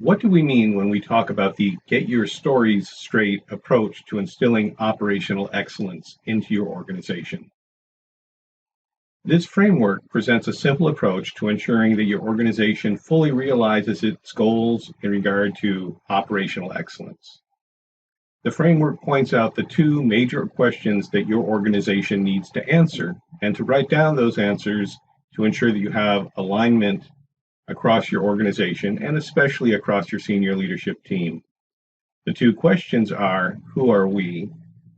What do we mean when we talk about the get your stories straight approach to instilling operational excellence into your organization? This framework presents a simple approach to ensuring that your organization fully realizes its goals in regard to operational excellence. The framework points out the two major questions that your organization needs to answer and to write down those answers to ensure that you have alignment across your organization and especially across your senior leadership team. The two questions are, who are we?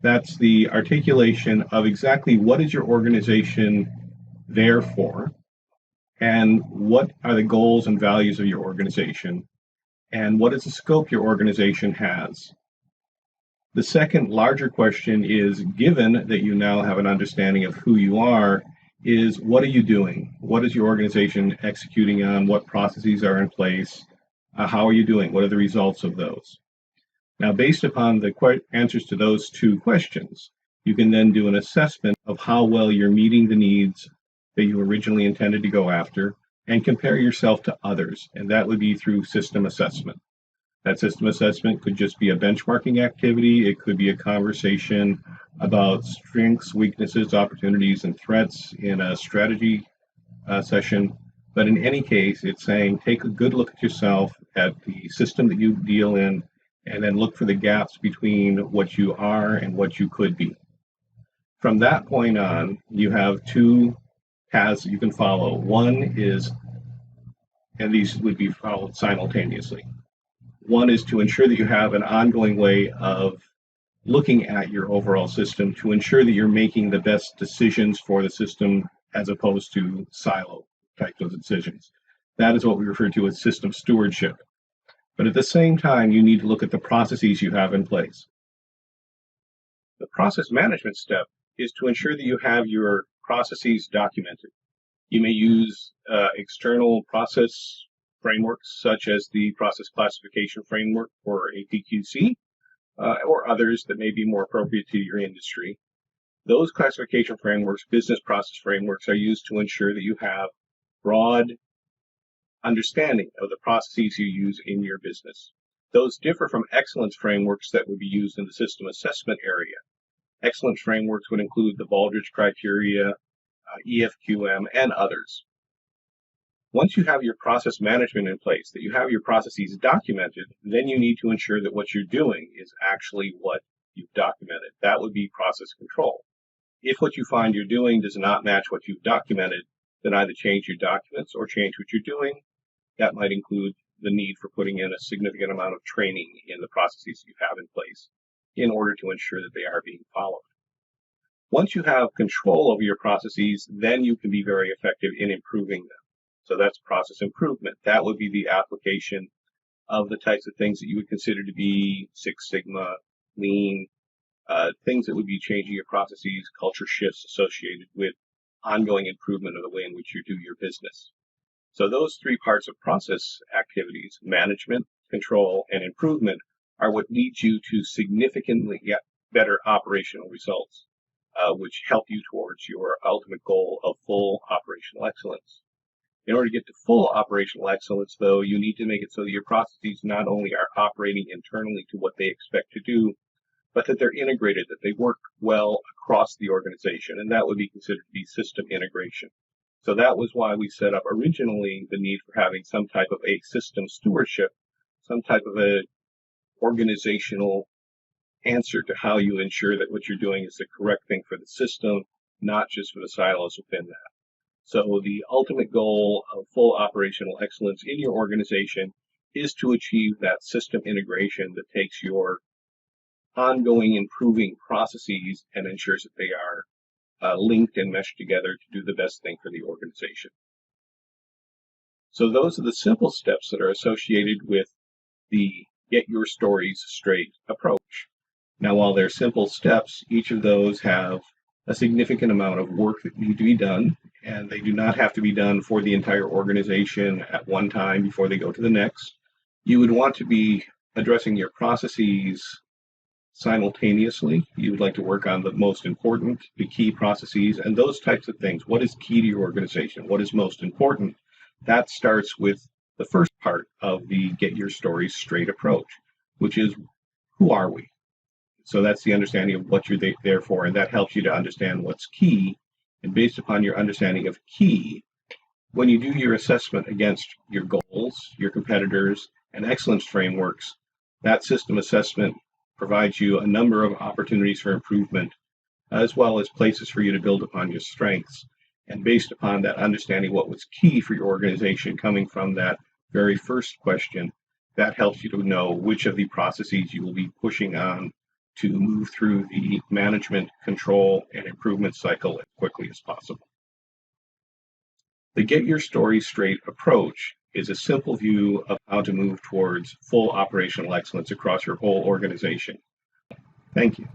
That's the articulation of exactly what is your organization there for, and what are the goals and values of your organization, and what is the scope your organization has. The second larger question is, given that you now have an understanding of who you are, is what are you doing? What is your organization executing on? What processes are in place? How are you doing? What are the results of those? Now, based upon the answers to those two questions, you can then do an assessment of how well you're meeting the needs that you originally intended to go after and compare yourself to others. And that would be through system assessment. That system assessment could just be a benchmarking activity. It could be a conversation about strengths, weaknesses, opportunities, and threats in a strategy session. But in any case, it's saying take a good look at yourself, at the system that you deal in, and then look for the gaps between what you are and what you could be. From that point on, you have two paths that you can follow. One is, and these would be followed simultaneously. One is to ensure that you have an ongoing way of looking at your overall system to ensure that you're making the best decisions for the system as opposed to silo types of decisions. That is what we refer to as system stewardship. But at the same time, you need to look at the processes you have in place. The process management step is to ensure that you have your processes documented. You may use external process frameworks such as the process classification framework or APQC, or others that may be more appropriate to your industry. Those classification frameworks, business process frameworks, are used to ensure that you have broad understanding of the processes you use in your business. Those differ from excellence frameworks that would be used in the system assessment area. Excellence frameworks would include the Baldrige criteria, EFQM, and others. Once you have your process management in place, that you have your processes documented, then you need to ensure that what you're doing is actually what you've documented. That would be process control. If what you find you're doing does not match what you've documented, then either change your documents or change what you're doing. That might include the need for putting in a significant amount of training in the processes you have in place in order to ensure that they are being followed. Once you have control over your processes, then you can be very effective in improving them. So that's process improvement. That would be the application of the types of things that you would consider to be Six Sigma, Lean, things that would be changing your processes, culture shifts associated with ongoing improvement of the way in which you do your business. So those three parts of process activities, management, control, and improvement, are what leads you to significantly get better operational results, which help you towards your ultimate goal of full operational excellence. In order to get to full operational excellence, though, you need to make it so that your processes not only are operating internally to what they expect to do, but that they're integrated, that they work well across the organization, and that would be considered to be system integration. So that was why we set up originally the need for having some type of a system stewardship, some type of a organizational answer to how you ensure that what you're doing is the correct thing for the system, not just for the silos within that. So the ultimate goal of full operational excellence in your organization is to achieve that system integration that takes your ongoing improving processes and ensures that they are linked and meshed together to do the best thing for the organization. So those are the simple steps that are associated with the get your stories straight approach. Now, while they're simple steps, each of those have a significant amount of work that need to be done, and they do not have to be done for the entire organization at one time before they go to the next. You would want to be addressing your processes simultaneously. You would like to work on the most important, the key processes, and those types of things. What is key to your organization? What is most important? That starts with the first part of the Get Your Stories Straight approach, which is who are we? So that's the understanding of what you're there for, and that helps you to understand what's key. And based upon your understanding of key, when you do your assessment against your goals, your competitors, and excellence frameworks, that system assessment provides you a number of opportunities for improvement, as well as places for you to build upon your strengths. And based upon that understanding what was key for your organization coming from that very first question, that helps you to know which of the processes you will be pushing on to move through the management, control, and improvement cycle as quickly as possible. The Get Your Stories Straight approach is a simple view of how to move towards full operational excellence across your whole organization. Thank you.